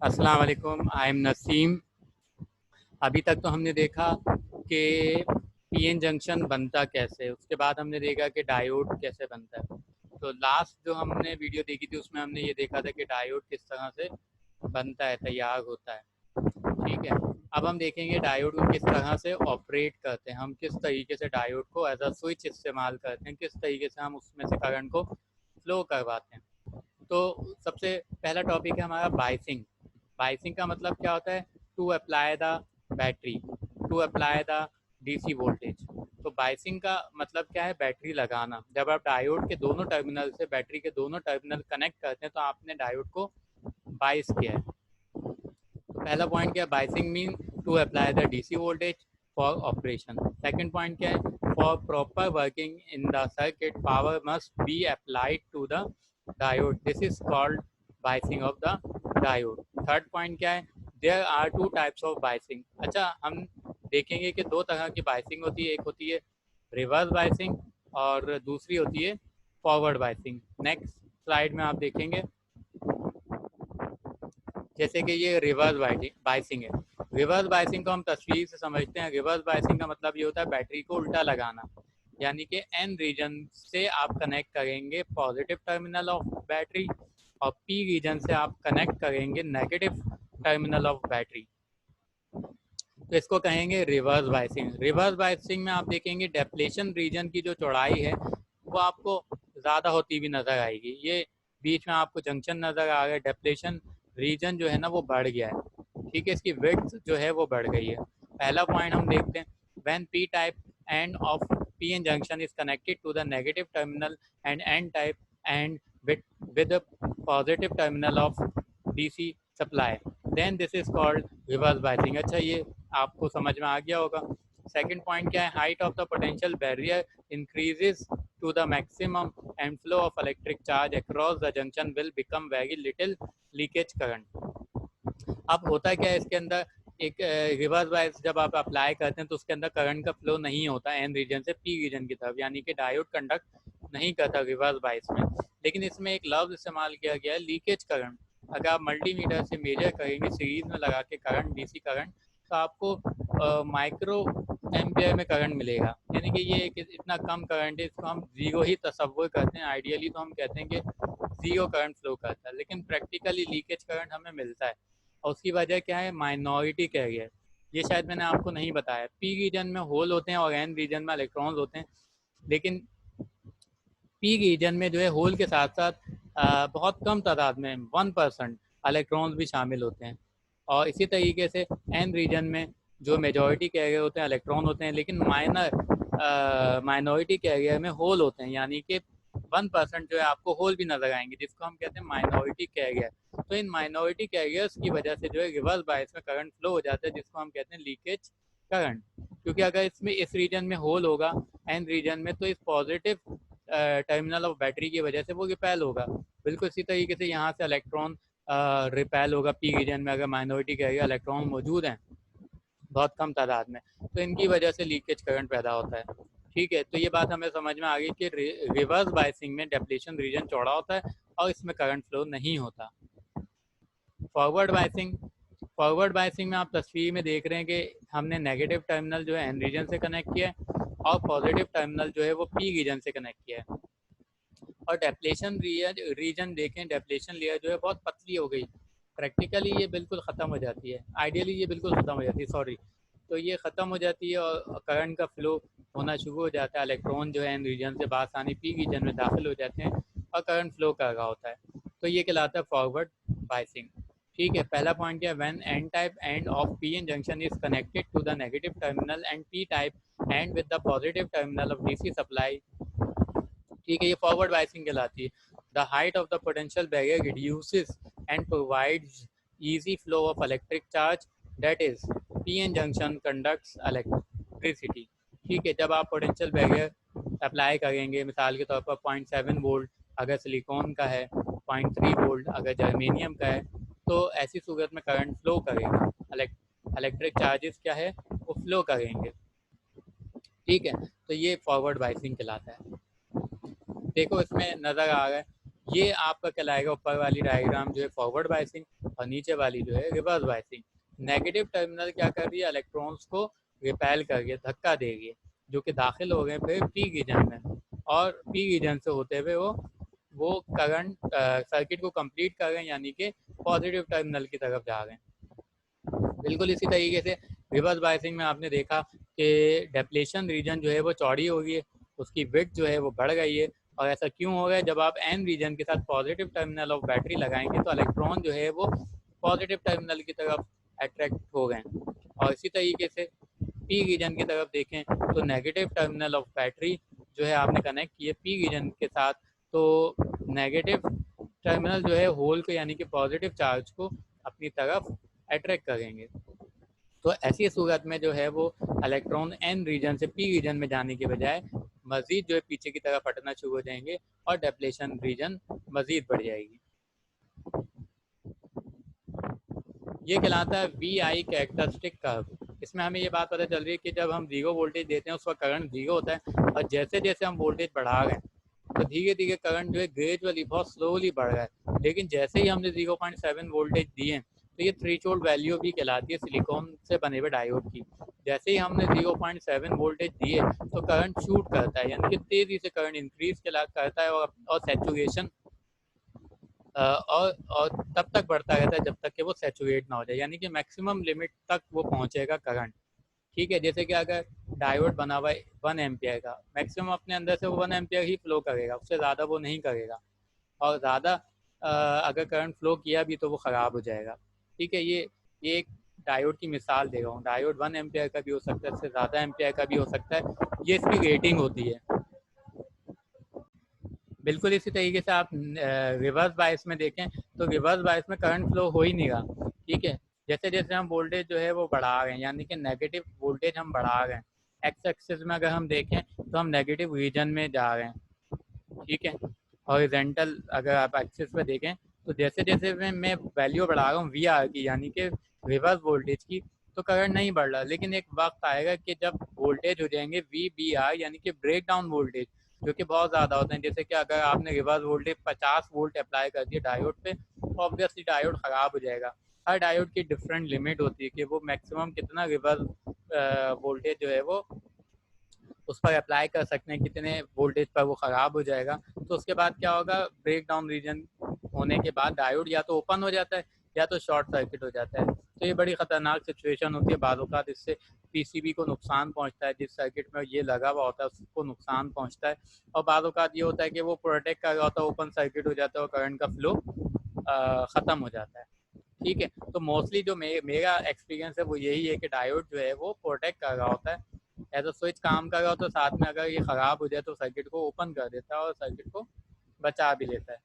अस्सलाम वालेकुम, I am Naseem. अभी तक तो हमने देखा कि पीएन जंक्शन बनता कैसे है, उसके बाद हमने देखा कि डायोड कैसे बनता है। तो लास्ट जो हमने वीडियो देखी थी उसमें हमने ये देखा था कि डायोड किस तरह से बनता है, तैयार होता है। ठीक है, अब हम देखेंगे डायोड को किस तरह से ऑपरेट करते हैं, हम किस तरीके से डायोड को एज अ स्विच इस्तेमाल करते हैं, किस तरीके से हम उसमें से करंट को फ्लो करवाते हैं। तो सबसे पहला टॉपिक है हमारा बाइसिंग। बाइसिंग का मतलब क्या होता है? To apply the battery, to apply the DC voltage. तो बाइसिंग का मतलब क्या है? बैटरी लगाना। जब आप डायोड के दोनों टर्मिनल से बैटरी के दोनों टर्मिनल कनेक्ट करते हैं तो आपने डायोड को बाइस किया है। तो पहला पॉइंट क्या है? Biasing mean to apply the DC voltage for operation. Second point क्या है? For proper working in the circuit power must be applied to the diode, this is called biasing of the diode. Third point क्या है? There are two types of biasing. अच्छा, हम देखेंगे कि दो तरह की बाइसिंग होती है, एक होती है रिवर्स बाइसिंग और दूसरी होती है फॉरवर्ड बाइसिंग। नेक्स्ट स्लाइड में आप देखेंगे जैसे कि ये रिवर्स बाइसिंग है। रिवर्स बाइसिंग को हम तस्वीर से समझते हैं। रिवर्स बाइसिंग का मतलब ये होता है बैटरी को उल्टा लगाना, यानी कि एन रीजन से आप कनेक्ट करेंगे पॉजिटिव टर्मिनल ऑफ बैटरी और पी रीजन से आप कनेक्ट करेंगे नेगेटिव टर्मिनल ऑफ बैटरी। तो इसको कहेंगे रिवर्स बाइसिंग। रिवर्स बाइसिंग में आप देखेंगे डेप्लेशन रीजन की जो चौड़ाई है वो आपको ज़्यादा होती हुई नज़र आएगी। ये बीच में आपको जंक्शन नज़र आ रहा है, डेप्लेशन रीजन जो है ना वो बढ़ गया है। ठीक है, इसकी विड्थ जो है वो बढ़ गई है। पहला पॉइंट हम देखते हैं, when P type end of P N junction is connected to the negative terminal and N type end with the positive terminal of DC supply, then this is called reverse biasing। अच्छा, ये आपको समझ में आ गया होगा। Second point क्या है? Height of the potential barrier increases to the maximum and flow of electric charge across the junction will become very little leakage current. अब होता क्या है इसके अंदर? एक रिवर्स बायस जब आप अप्लाई करते हैं तो उसके अंदर करंट का फ्लो नहीं होता एन रीजन से पी रीजन की तरफ, यानी कि डायोड कंडक्ट नहीं करता रिवर्स बायस में। लेकिन इसमें एक लफ्ज इस्तेमाल किया गया है, लीकेज करंट। अगर आप मल्टीमीटर से मेजर करेंगे सीरीज में लगा के करंट, डीसी करंट, तो आपको माइक्रो एम्पियर में करंट मिलेगा। यानी कि ये एक इतना कम करंट है, इसको हम जीरो ही तस्वुर करते हैं। आइडियली तो हम कहते हैं कि जीरो करंट फ्लो करता है, लेकिन प्रैक्टिकली लीकेज करंट हमें मिलता है। और उसकी वजह क्या है? Minority carrier. ये शायद मैंने आपको नहीं बताया। पी रीजन में होल होते हैं और एन रीजन में इलेक्ट्रॉन्स होते हैं, लेकिन पी रीजन में जो है होल के साथ साथ बहुत कम तादाद में 1% इलेक्ट्रॉन्स भी शामिल होते हैं। और इसी तरीके से एन रीजन में जो मेजॉरिटी कैरियर होते हैं इलेक्ट्रॉन होते हैं, लेकिन माइनॉरिटी कैरियर में होल होते हैं, यानी कि 1% जो है आपको होल भी नजर आएंगे, जिसको हम कहते हैं माइनॉरिटी कैरियर। तो इन माइनॉरिटी कैरियर्स की वजह से जो है रिवर्स बायस में करंट फ्लो हो जाता है, जिसको हम कहते हैं लीकेज करंट। क्योंकि अगर इसमें इस रीजन में होल होगा एन रीजन में, तो इस पॉजिटिव टर्मिनल ऑफ बैटरी की वजह से वो रिपेल होगा। बिल्कुल इसी तरीके से यहाँ से इलेक्ट्रॉन रिपेल होगा पी रीजन में, अगर माइनॉरिटी कैरियर इलेक्ट्रॉन मौजूद हैं बहुत कम तादाद में, तो इनकी वजह से लीकेज करंट पैदा होता है। ठीक है, तो ये बात हमें समझ में आ गई कि रिवर्स बायसिंग में डेप्लेशन रीजन चौड़ा होता है और इसमें करंट फ्लो नहीं होता। Forward biasing. फॉरवर्ड बायसिंग में आप तस्वीर में देख रहे हैं कि हमने नेगेटिव टर्मिनल जो है एन रीजन से कनेक्ट किया है और पॉजिटिव टर्मिनल जो है वो पी रीजन से कनेक्ट किया है। और डेप्लेशन रीजन देखें, डेप्लेशन लेयर जो है बहुत पतली हो गई। प्रैक्टिकली ये बिल्कुल ख़त्म हो जाती है, आइडियली ये बिल्कुल ख़त्म हो जाती है, सॉरी। तो ये ख़त्म हो जाती है और करंट का फ्लो होना शुरू हो जाता है। इलेक्ट्रॉन जो है एन रीजन से बासानी पी रीजन में दाखिल हो जाते हैं और करंट फ्लो कर रहा होता है। तो ये कहलाता है फॉरवर्ड बायसिंग। ठीक है, पहला पॉइंट क्या है? When N type end of P N junction is connected to the negative terminal and P type end with the positive terminal of DC supply. ठीक है, ये फॉरवर्ड बायसिंग कहलाती है। The height of the potential barrier reduces and provides easy flow of electric charge, that is pn junction conducts electricity। ठीक है, जब आप potential barrier apply करेंगे, मिसाल के तौर पर 0.7 वोल्ट अगर सिलिकॉन का है, 0.3 वोल्ट अगर जर्मेनियम का है, तो ऐसी सूरत में करंट फ्लो करेगा, इलेक्ट्रिक चार्जेस क्या है वो फ्लो करेंगे। ठीक है, तो ये फॉरवर्ड बायसिंग कहलाता है। देखो इसमें नज़र आ रहा है ये आपका कहलाएगा ऊपर वाली डायग्राम जो है फॉरवर्ड बायसिंग और नीचे वाली जो है रिवर्स बायसिंग। नेगेटिव टर्मिनल क्या कर रही है, इलेक्ट्रॉन्स को रिपेल करके धक्का देगी, जो कि दाखिल हो गए फिर पी रीजन में, और पी रीजन से होते हुए वो करंट सर्किट को कंप्लीट कर रहे हैं, यानी कि पॉजिटिव टर्मिनल की तरफ जा रहे हैं। बिल्कुल इसी तरीके से रिवर्स बायसिंग में आपने देखा कि डेप्लेशन रीजन जो है वो चौड़ी हो गई है, उसकी विड्थ जो है वो बढ़ गई है। और ऐसा क्यों हो रहा है, जब आप एन रीजन के साथ पॉजिटिव टर्मिनल ऑफ बैटरी लगाएंगे तो इलेक्ट्रॉन जो है वो पॉजिटिव टर्मिनल की तरफ अट्रैक्ट हो गए। और इसी तरीके से पी रीजन की तरफ देखें तो नेगेटिव टर्मिनल ऑफ बैटरी जो है आपने कनेक्ट किए पी रीजन के साथ, तो नेगेटिव टर्मिनल जो है होल को यानी कि पॉजिटिव चार्ज को अपनी तरफ अट्रैक्ट करेंगे। तो ऐसी सूरत में जो है वो इलेक्ट्रॉन एन रीजन से पी रीजन में जाने के बजाय मजीद जो है पीछे की तरफ हटना शुरू हो जाएंगे और डेप्लेशन रीजन मजीद बढ़ जाएगी। ये कहलाता है वी आई कैरेक्टरिस्टिक कर्व। इसमें हमें ये बात पता चल रही है कि जब हम जीरो वोल्टेज देते हैं उस वक्त करंट जीरो होता है, और जैसे जैसे हम वोल्टेज बढ़ा रहे हैं तो धीरे धीरे करंट जो है ग्रेजुअली बहुत स्लोली बढ़ रहा है। लेकिन जैसे ही हमने 0.7 वोल्टेज दिए तो ये थ्रेशोल्ड वैल्यू भी कहलाती है सिलिकॉन से बने हुए डायोड की। जैसे ही हमने 0.7 वोल्टेज दिए तो करंट शूट करता है, यानी कि तेजी से करंट इंक्रीज करता है और सैचुरेशन और तब तक बढ़ता रहता है जब तक कि वो सैचुरेट ना हो जाए, यानी कि मैक्सिमम लिमिट तक वो पहुंचेगा करंट। ठीक है, जैसे कि अगर डायोड बना हुआ है 1 एम्पियर का, मैक्सिमम अपने अंदर से वो 1 एम्पियर ही फ्लो करेगा, उससे ज़्यादा वो नहीं करेगा। और ज़्यादा अगर करंट फ्लो किया भी तो वो ख़राब हो जाएगा। ठीक है, ये एक डायोड की मिसाल दे रहा हूँ। डायोड 1 एम्पियर का भी हो सकता है, इससे ज़्यादा एम्पियर का भी हो सकता है, ये इसकी रेटिंग होती है। बिल्कुल इसी तरीके से आप रिवर्स बायस में देखें तो रिवर्स बायस में करंट फ्लो हो ही नहीं रहा। ठीक है, जैसे जैसे हम वोल्टेज जो है वो बढ़ा रहे हैं, यानी कि नेगेटिव वोल्टेज हम बढ़ा रहे हैं, एक्स एक्सिस में अगर हम देखें तो हम नेगेटिव रीजन में जा रहे हैं। ठीक है, हॉरिजॉन्टल अगर आप एक्सिस पे देखें तो जैसे जैसे मैं वैल्यू बढ़ा रहा हूँ वी आर की, यानी कि रिवर्स वोल्टेज की, तो करंट नहीं बढ़ रहा। लेकिन एक वक्त आएगा कि जब वोल्टेज हो जाएंगे वी बी आर, यानी कि ब्रेक डाउन वोल्टेज, जो कि बहुत ज़्यादा होते हैं। जैसे कि अगर आपने रिवर्स वोल्टेज 50 वोल्ट अप्लाई कर दिया डायोड पे तो ऑब्वियसली डायोड ख़राब हो जाएगा। हर डायोड की डिफरेंट लिमिट होती है कि वो मैक्सिमम कितना रिवर्स वोल्टेज जो है वो उस पर अप्लाई कर सकते हैं, कितने वोल्टेज पर वो ख़राब हो जाएगा। तो उसके बाद क्या होगा, ब्रेक डाउन रीजन होने के बाद डायोड या तो ओपन हो जाता है या तो शॉर्ट सर्किट हो जाता है। तो ये बड़ी ख़तरनाक सिचुएशन होती है। बाज़ औक़ात इससे पीसीबी को नुकसान पहुंचता है, जिस सर्किट में ये लगा हुआ होता है उसको नुकसान पहुंचता है। और बाज़ औक़ात ये होता है कि वो प्रोटेक्ट कर रहा होता है, ओपन सर्किट हो जाता है और करंट का फ्लो ख़त्म हो जाता है। ठीक है, तो मोस्टली जो मेरा एक्सपीरियंस है वो यही है कि डायोड जो है वो प्रोटेक्ट कर रहा होता है, एज अ स्विच काम कर रहा हो, तो साथ में अगर ये ख़राब हो जाए तो सर्किट को ओपन कर देता है और सर्किट को बचा भी लेता है।